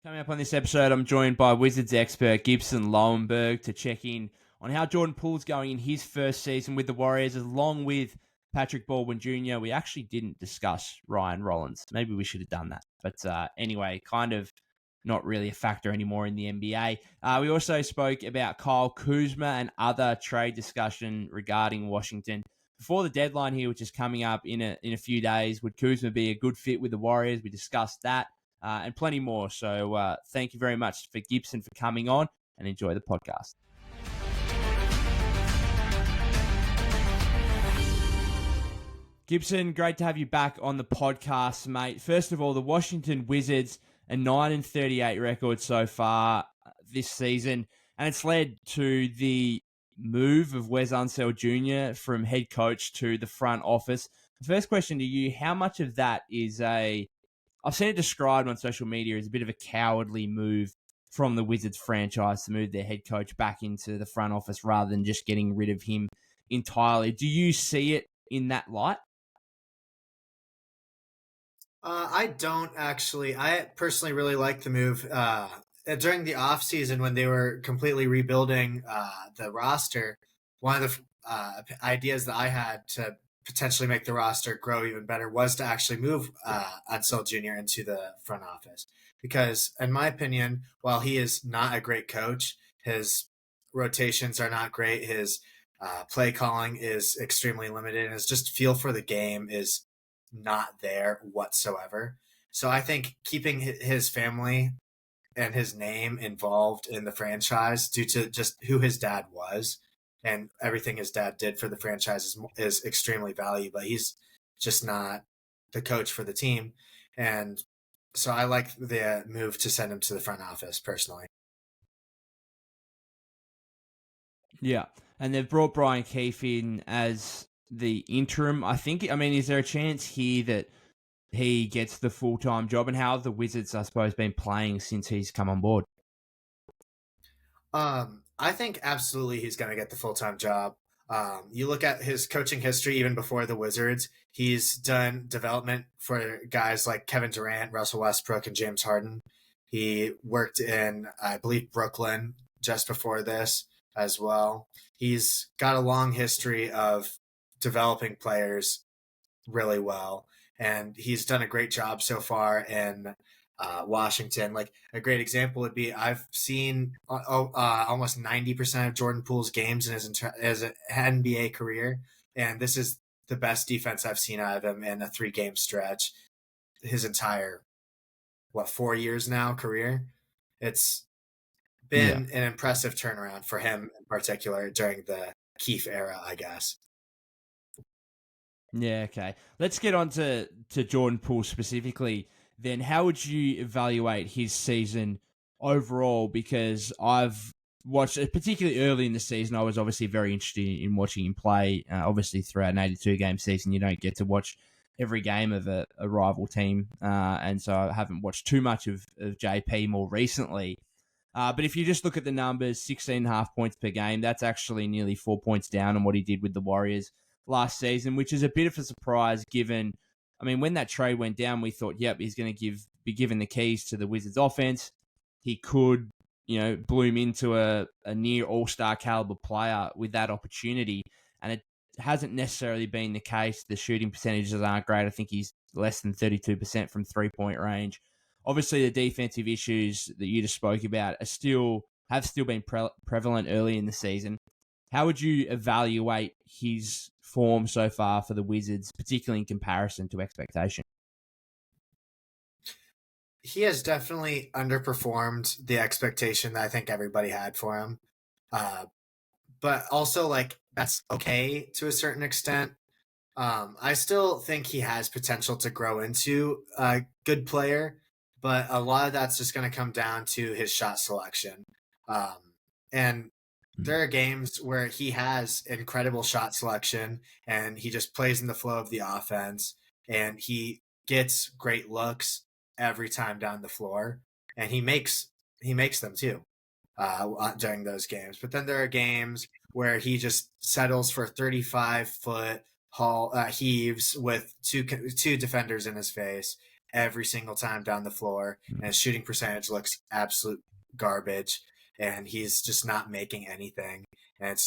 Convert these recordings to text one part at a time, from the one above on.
Coming up on this episode, I'm joined by Wizards expert Gibson Lowenberg to check in on how Jordan Poole's going in his first season with the Warriors, along with Patrick Baldwin Jr. We actually didn't discuss Ryan Rollins. Maybe we should have done that. But anyway, kind of not really a factor anymore in the NBA. We also spoke about Kyle Kuzma and other trade discussion regarding Washington. Before the deadline here, which is coming up in a few days, would Kuzma be a good fit with the Warriors? We discussed that. And plenty more. So thank you very much for Gibson for coming on, and enjoy the podcast. Gibson, great to have you back on the podcast, mate. First of all, the Washington Wizards, a 9-38 record so far this season, and it's led to the move of Wes Unseld Jr. from head coach to the front office. The first question to you, how much of that is I've seen it described on social media as a bit of a cowardly move from the Wizards franchise to move their head coach back into the front office rather than just getting rid of him entirely. Do you see it in that light? I don't actually. I personally really like the move. During the offseason when they were completely rebuilding the roster, one of the ideas that I had to potentially make the roster grow even better was to actually move Unseld Jr. into the front office. Because, in my opinion, while he is not a great coach, his rotations are not great. His play calling is extremely limited, and his just feel for the game is not there whatsoever. So I think keeping his family and his name involved in the franchise due to just who his dad was and everything his dad did for the franchise is extremely valuable, but he's just not the coach for the team. And so I like the move to send him to the front office personally. Yeah. And they've brought Brian Keefe in as the interim. Is there a chance here that he gets the full-time job? And how have the Wizards, I suppose, been playing since he's come on board? I think absolutely he's going to get the full-time job. You look at his coaching history, even before the Wizards, he's done development for guys like Kevin Durant, Russell Westbrook, and James Harden. He worked in, I believe, Brooklyn just before this as well. He's got a long history of developing players really well, and he's done a great job so far in Washington. Like a great example would be I've seen almost 90% of Jordan Poole's games in his NBA career, and this is the best defense I've seen out of him in a 3-game stretch. His entire 4 years now career. It's been an impressive turnaround for him in particular during the Keefe era, I guess. Yeah, okay. Let's get on to Jordan Poole specifically. Then how would you evaluate his season overall? Because I've watched, particularly early in the season, I was obviously very interested in watching him play. Obviously, throughout an 82-game season, you don't get to watch every game of a rival team. And so I haven't watched too much of JP more recently. But if you just look at the numbers, 16.5 points per game, that's actually nearly 4 points down on what he did with the Warriors last season, which is a bit of a surprise given, when that trade went down, we thought, yep, he's going to be given the keys to the Wizards offense. He could, bloom into a near all-star caliber player with that opportunity. And it hasn't necessarily been the case. The shooting percentages aren't great. I think he's less than 32% from three-point range. Obviously, the defensive issues that you just spoke about have still been prevalent early in the season. How would you evaluate his form so far for the Wizards, particularly in comparison to expectation? He has definitely underperformed the expectation that I think everybody had for him. But also, that's okay to a certain extent. I still think he has potential to grow into a good player, but a lot of that's just going to come down to his shot selection. And there are games where he has incredible shot selection and he just plays in the flow of the offense and he gets great looks every time down the floor, and he makes them too during those games. But then there are games where he just settles for 35-foot heaves with two defenders in his face, every single time down the floor, and his shooting percentage looks absolute garbage, and he's just not making anything. And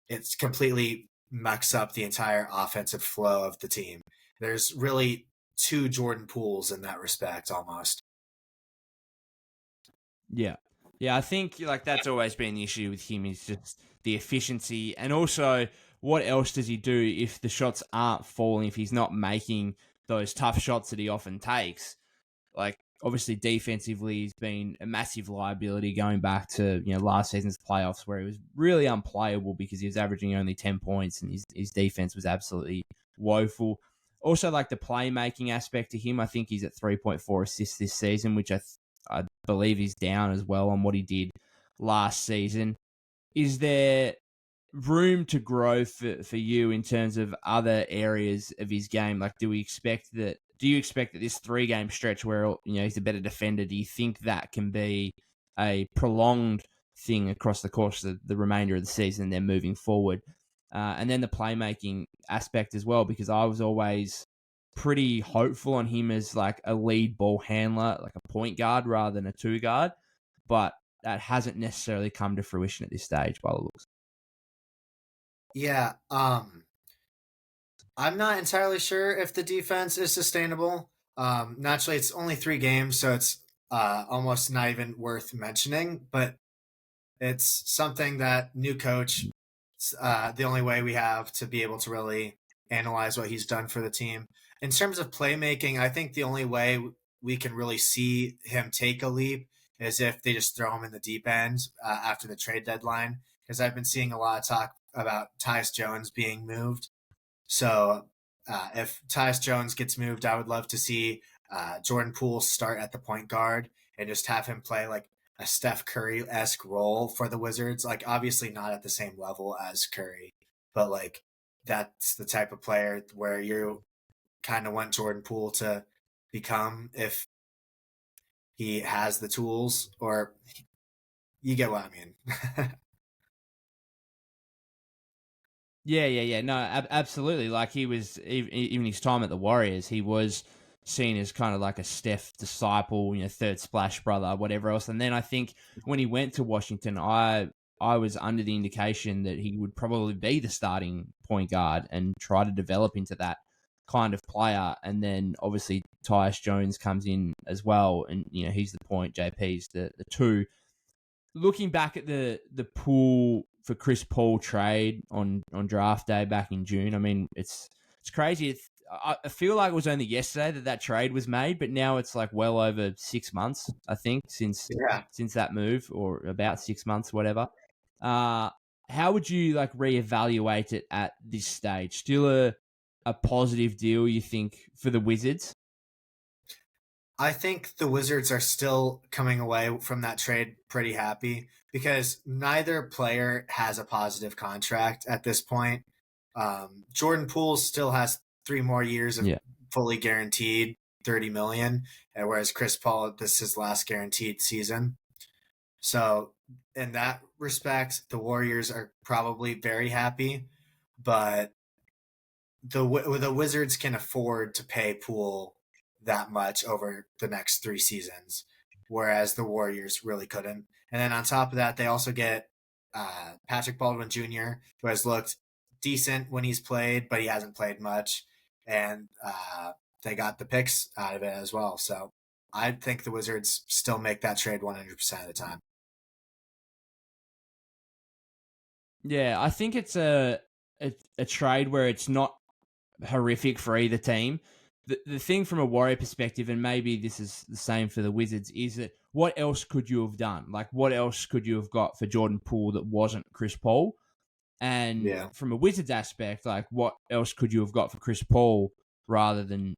it's completely mucks up the entire offensive flow of the team. There's really two Jordan Pooles in that respect almost. Yeah. Yeah, I think like that's always been the issue with him is just the efficiency, and also what else does he do if the shots aren't falling, if he's not making those tough shots that he often takes. Like obviously defensively he's been a massive liability going back to, last season's playoffs where he was really unplayable because he was averaging only 10 points and his defense was absolutely woeful. Also, like the playmaking aspect to him, I think he's at 3.4 assists this season, which I believe he's down as well on what he did last season. Is there room to grow for you in terms of other areas of his game? Like, do you expect that this 3-game stretch where he's a better defender, do you think that can be a prolonged thing across the course of the remainder of the season and then moving forward? And then the playmaking aspect as well, because I was always pretty hopeful on him as like a lead ball handler, like a point guard rather than a 2 guard, but that hasn't necessarily come to fruition at this stage by the looks. Yeah, I'm not entirely sure if the defense is sustainable. Naturally, it's only 3 games, so it's almost not even worth mentioning, but it's something that new coach, the only way we have to be able to really analyze what he's done for the team. In terms of playmaking, I think the only way we can really see him take a leap is if they just throw him in the deep end after the trade deadline, because I've been seeing a lot of talk about Tyus Jones being moved. So if Tyus Jones gets moved, I would love to see Jordan Poole start at the point guard and just have him play like a Steph Curry-esque role for the Wizards. Like obviously not at the same level as Curry, but like that's the type of player where you kind of want Jordan Poole to become if he has the tools, or you get what I mean. Yeah. No, absolutely. Like he was, even his time at the Warriors, he was seen as kind of like a Steph disciple, third splash brother, whatever else. And then I think when he went to Washington, I was under the indication that he would probably be the starting point guard and try to develop into that kind of player. And then obviously Tyus Jones comes in as well, and he's the point, JP's the 2. Looking back at the Poole for Chris Paul trade on draft day back in June, I mean, it's crazy. I feel like it was only yesterday that trade was made, but now it's like well over 6 months, I think, since that move, or about 6 months, whatever. How would you like reevaluate it at this stage? Still a positive deal, you think, for the Wizards? I think the Wizards are still coming away from that trade pretty happy because neither player has a positive contract at this point. Jordan Poole still has 3 more years of fully guaranteed $30 million, whereas Chris Paul, this is his last guaranteed season. So in that respect, the Warriors are probably very happy, but the Wizards can afford to pay Poole that much over the next 3 seasons, whereas the Warriors really couldn't. And then on top of that, they also get Patrick Baldwin Jr., who has looked decent when he's played, but he hasn't played much. And they got the picks out of it as well. So I think the Wizards still make that trade 100% of the time. Yeah, I think it's a trade where it's not horrific for either team. The thing from a Warrior perspective, and maybe this is the same for the Wizards, is that what else could you have done? Like, what else could you have got for Jordan Poole that wasn't Chris Paul? And from a Wizards aspect, like, what else could you have got for Chris Paul rather than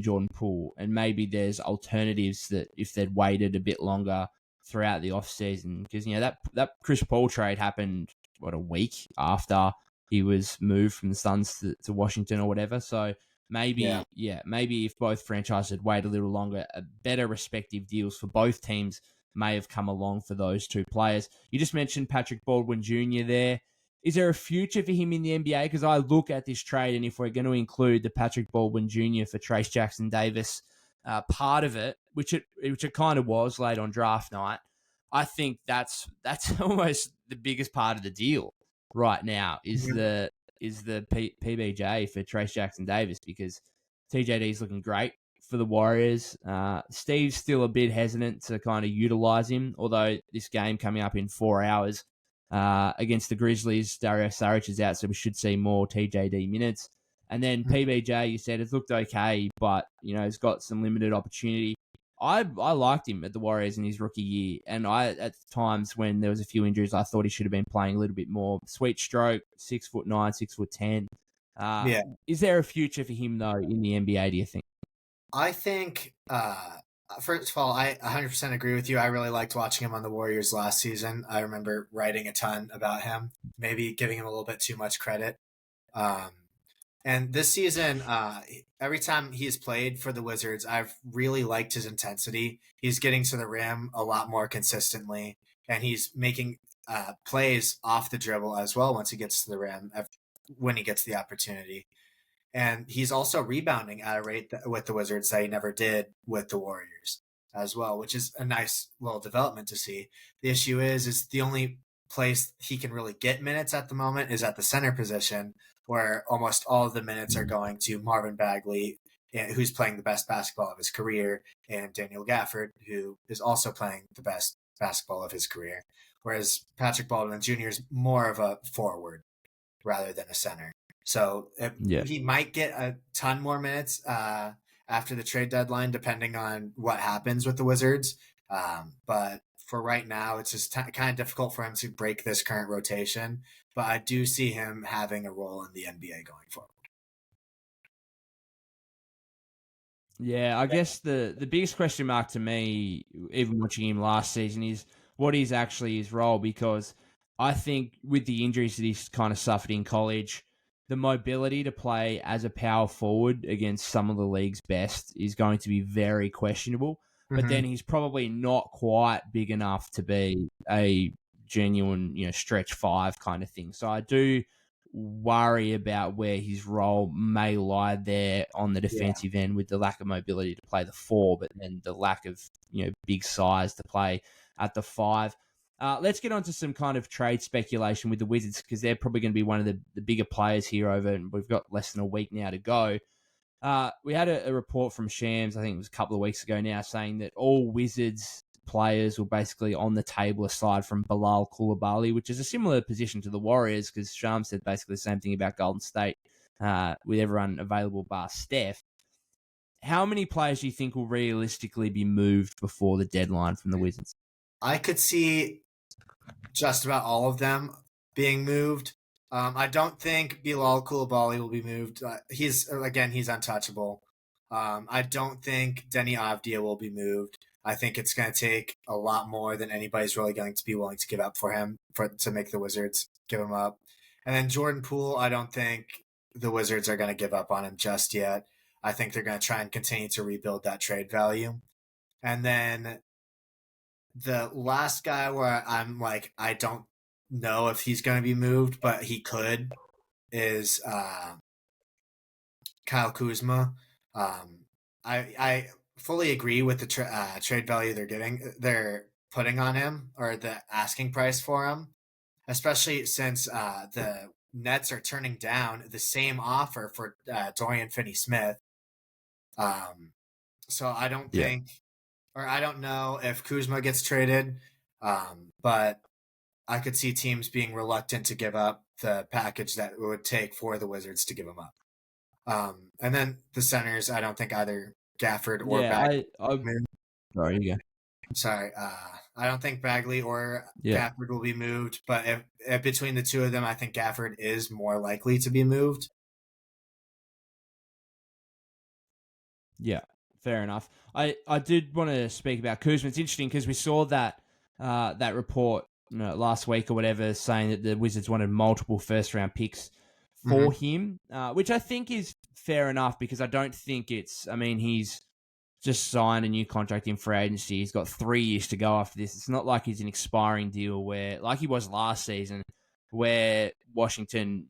Jordan Poole? And maybe there's alternatives that if they'd waited a bit longer throughout the offseason, because that Chris Paul trade happened a week after he was moved from the Suns to Washington or whatever. So maybe if both franchises had waited a little longer, better respective deals for both teams may have come along for those 2 players. You just mentioned Patrick Baldwin Jr. there. Is there a future for him in the NBA? Because I look at this trade, and if we're going to include the Patrick Baldwin Jr. for Trace Jackson Davis, part of it, which it kind of was late on draft night, I think that's almost the biggest part of the deal right now is Mhm. the PBJ for Trace Jackson Davis, because TJD is looking great for the Warriors. Steve's still a bit hesitant to kind of utilize him, although this game coming up in 4 hours against the Grizzlies, Dario Saric is out, so we should see more TJD minutes. And then PBJ, you said, has looked okay, but he's got some limited opportunity. I liked him at the Warriors in his rookie year, and at times when there was a few injuries, I thought he should have been playing a little bit more. Sweet stroke, 6'9", 6'10". Yeah. Is there a future for him though in the NBA? Do you think? I think, first of all, I 100% agree with you. I really liked watching him on the Warriors last season. I remember writing a ton about him, maybe giving him a little bit too much credit. Um, and this season, every time he's played for the Wizards, I've really liked his intensity. He's getting to the rim a lot more consistently, and he's making plays off the dribble as well once he gets to the rim when he gets the opportunity. And he's also rebounding at a rate with the Wizards that he never did with the Warriors as well, which is a nice little development to see. The issue is the only place he can really get minutes at the moment is at the center position, where almost all of the minutes are going to Marvin Bagley, who's playing the best basketball of his career, and Daniel Gafford, who is also playing the best basketball of his career. Whereas Patrick Baldwin Jr. is more of a forward rather than a center. So he might get a ton more minutes after the trade deadline, depending on what happens with the Wizards. But for right now, it's just kind of difficult for him to break this current rotation. But I do see him having a role in the NBA going forward. Yeah, I guess the biggest question mark to me, even watching him last season, is what is actually his role, because I think with the injuries that he's kind of suffered in college, the mobility to play as a power forward against some of the league's best is going to be very questionable. But then he's probably not quite big enough to be a genuine, stretch five kind of thing. So I do worry about where his role may lie there on the defensive end, with the lack of mobility to play the four, but then the lack of big size to play at the five. Let's get on to some kind of trade speculation with the Wizards, because they're probably going to be one of the bigger players here and we've got less than a week now to go. We had a report from Shams, I think it was a couple of weeks ago now, saying that all Wizards players were basically on the table aside from Bilal Coulibaly, which is a similar position to the Warriors, because Shams said basically the same thing about Golden State with everyone available bar Steph. How many players do you think will realistically be moved before the deadline from the Wizards? I could see just about all of them being moved. I don't think Bilal Coulibaly will be moved. He's untouchable. I don't think Denny Avdia will be moved. I think it's going to take a lot more than anybody's really going to be willing to give up for him to make the Wizards give him up. And then Jordan Poole, I don't think the Wizards are going to give up on him just yet. I think they're going to try and continue to rebuild that trade value. And then the last guy where I'm like, I don't know if he's going to be moved, but he could, is Kyle Kuzma. I fully agree with the trade value they're putting on him, or the asking price for him, especially since the Nets are turning down the same offer for Dorian Finney-Smith. So I don't think, or I don't know if Kuzma gets traded, but I could see teams being reluctant to give up the package that it would take for the Wizards to give him up. And then the centers, I don't think either Gafford or Bagley. Sorry, you go. Sorry, I don't think Bagley or Gafford will be moved, but if between the two of them, I think Gafford is more likely to be moved. Yeah, fair enough. I did want to speak about Kuzma. It's interesting because we saw that that report last week or whatever, saying that the Wizards wanted multiple first-round picks for him, which I think is fair enough, because I don't think he's just signed a new contract in free agency. He's got 3 years to go after this. It's not like he's an expiring deal where, like he was last season, where Washington,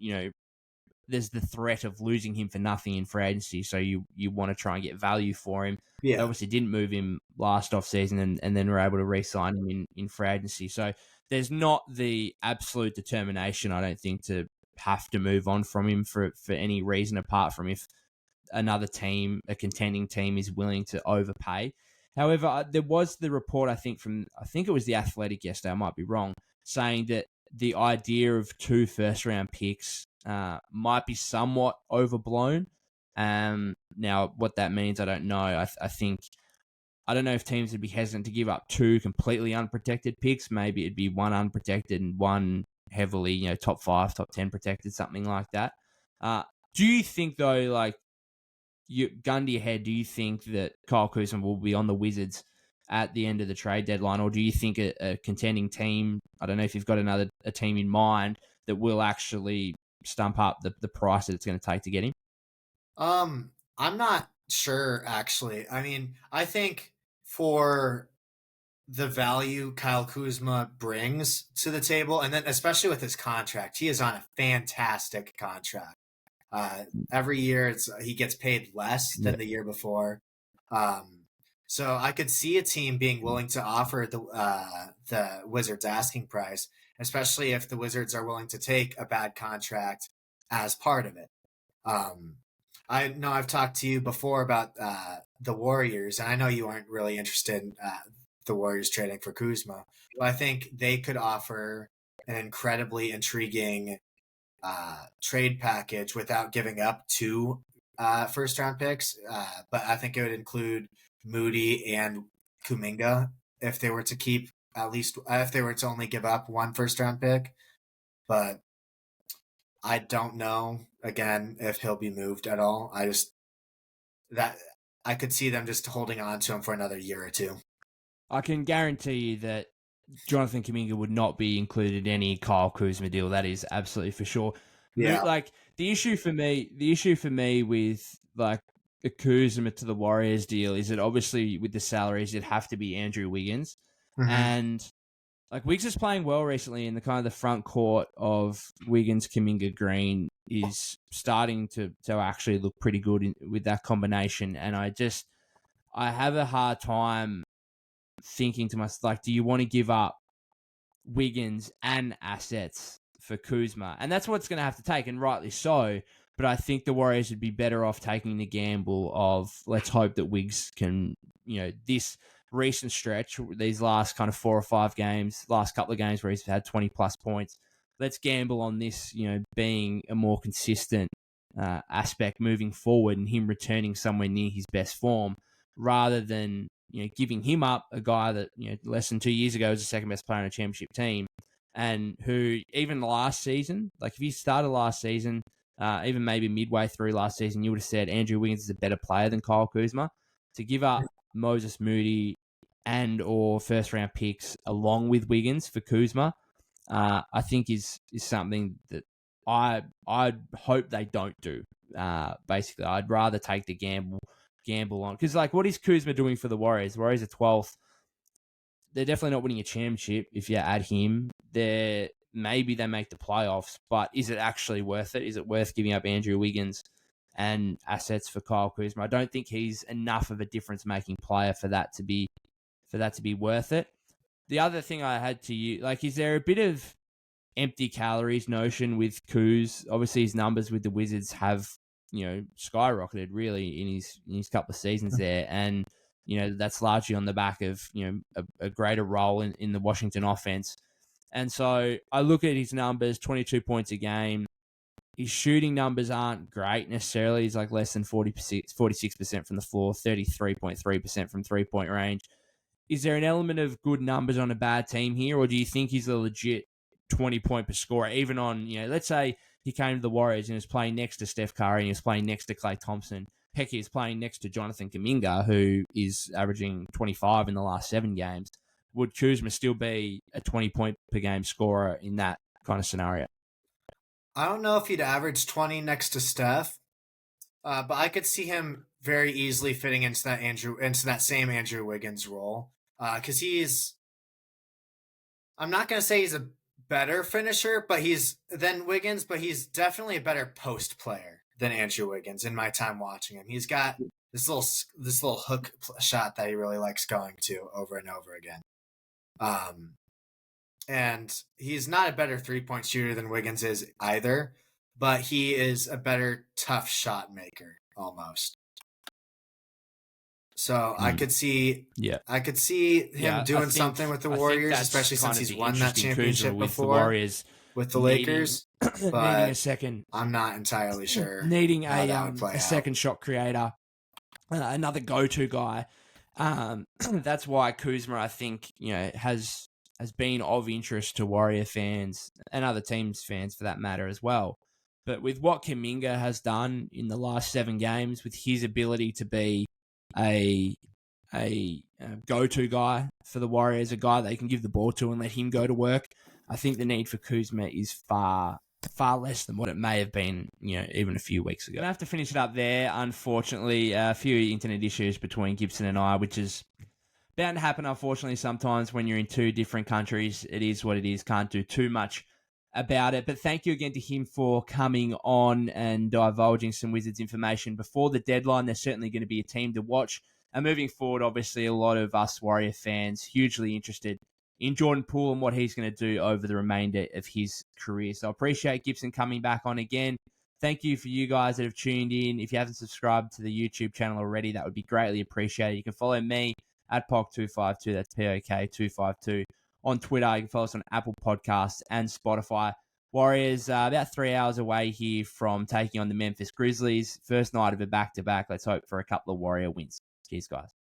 there's the threat of losing him for nothing in free agency. So you want to try and get value for him. They Yeah. obviously didn't move him last offseason and then were able to re-sign him in free agency. So there's not the absolute determination, I don't think, to have to move on from him for any reason apart from if another team, a contending team, is willing to overpay. However, there was the report, I think it was The Athletic yesterday, I might be wrong, saying that the idea of 2 first-round picks might be somewhat overblown. Now, what that means, I don't know. I don't know if teams would be hesitant to give up 2 completely unprotected picks. Maybe it'd be 1 unprotected and 1 heavily, top 5, top 10 protected, something like that. Do you think, though, like, gun to your head, do you think that Kyle Kuzma will be on the Wizards at the end of the trade deadline, or do you think a contending team, I don't know if you've got a team in mind, that will actually stump up the price that it's going to take to get him? I'm not sure, actually. I mean, I think for the value Kyle Kuzma brings to the table, and then especially with his contract, he is on a fantastic contract. Every year he gets paid less than the year before. So I could see a team being willing to offer the Wizards asking price, especially if the Wizards are willing to take a bad contract as part of it. I know I've talked to you before about the Warriors, and I know you aren't really interested in the Warriors trading for Kuzma, but I think they could offer an incredibly intriguing trade package without giving up 2 first-round picks. But I think it would include Moody and Kuminga if they were to keep if they were to only give up 1 first-round pick. But I don't know, again, if he'll be moved at all. I could see them just holding on to him for another year or 2. I can guarantee you that Jonathan Kuminga would not be included in any Kyle Kuzma deal. That is absolutely for sure. Yeah. Like the issue for me with like a Kuzma to the Warriors deal is that obviously with the salaries it'd have to be Andrew Wiggins, and like Wiggs is playing well recently, and the kind of the front court of Wiggins, Kuminga, Green is starting to actually look pretty good with that combination, and I have a hard time thinking to myself, like, do you want to give up Wiggins and assets for Kuzma? And that's what it's going to have to take, and rightly so. But I think the Warriors would be better off taking the gamble of let's hope that Wiggs can, this recent stretch, these last kind of 4 or 5 games, last couple of games where he's had 20 plus points, let's gamble on this, being a more consistent aspect moving forward and him returning somewhere near his best form rather than, giving him up, a guy that, less than 2 years ago was the second best player on a championship team, and who even last season, like if he started last season, even maybe midway through last season, you would have said Andrew Wiggins is a better player than Kyle Kuzma. To give up Moses Moody and or first round picks along with Wiggins for Kuzma, I think is something that I hope they don't do. Basically, I'd rather take the gamble on, because like, what is Kuzma doing for the Warriors? The Warriors are 12th. They're definitely not winning a championship if you add him. Maybe they make the playoffs, but is it actually worth it? Is it worth giving up Andrew Wiggins and assets for Kyle Kuzma? I don't think he's enough of a difference-making player for that to be worth it. The other thing I had to you, like, is there a bit of empty calories notion with Kuz? Obviously, his numbers with the Wizards have, skyrocketed really in his couple of seasons there, and that's largely on the back of a greater role in the Washington offense. And so I look at his numbers, 22 points a game. His shooting numbers aren't great necessarily. He's like less than 46% from the floor, 33.3% from three-point range. Is there an element of good numbers on a bad team here, or do you think he's a legit 20-point per scorer, even on, let's say he came to the Warriors and was playing next to Steph Curry and he was playing next to Klay Thompson. Heck, he was playing next to Jonathan Kuminga, who is averaging 25 in the last 7 games. Would Kuzma still be a 20-point per game scorer in that kind of scenario? I don't know if he'd average 20 next to Steph, but I could see him very easily fitting into that same Andrew Wiggins role. Because I'm not going to say he's a better finisher, but he's definitely a better post player than Andrew Wiggins in my time watching him. He's got this little hook shot that he really likes going to over and over again. And he's not a better 3-point shooter than Wiggins is either, but he is a better tough shot maker almost. So I could see him doing something with the Warriors, especially since he's won that championship before with the Lakers. But needing a second, I'm not entirely sure. Needing a second shot creator, another go-to guy. That's why Kuzma, I think, has been of interest to Warrior fans and other teams' fans for that matter as well. But with what Kuminga has done in the last 7 games, with his ability to be a go-to guy for the Warriors, a guy they can give the ball to and let him go to work, I think the need for Kuzma is far less than what it may have been, even a few weeks ago. I have to finish it up there. Unfortunately, a few internet issues between Gibson and I, which is bound to happen, unfortunately, sometimes when you're in 2 different countries. It is what it is. Can't do too much about it. But thank you again to him for coming on and divulging some Wizards information before the deadline. There's certainly going to be a team to watch. And moving forward, obviously, a lot of us Warrior fans hugely interested in Jordan Poole and what he's going to do over the remainder of his career. So I appreciate Gibson coming back on again. Thank you for you guys that have tuned in. If you haven't subscribed to the YouTube channel already, that would be greatly appreciated. You can follow me at POK252, that's POK252 on Twitter. You can follow us on Apple Podcasts and Spotify. Warriors about 3 hours away here from taking on the Memphis Grizzlies. First night of a back-to-back. Let's hope for a couple of Warrior wins. Cheers, guys.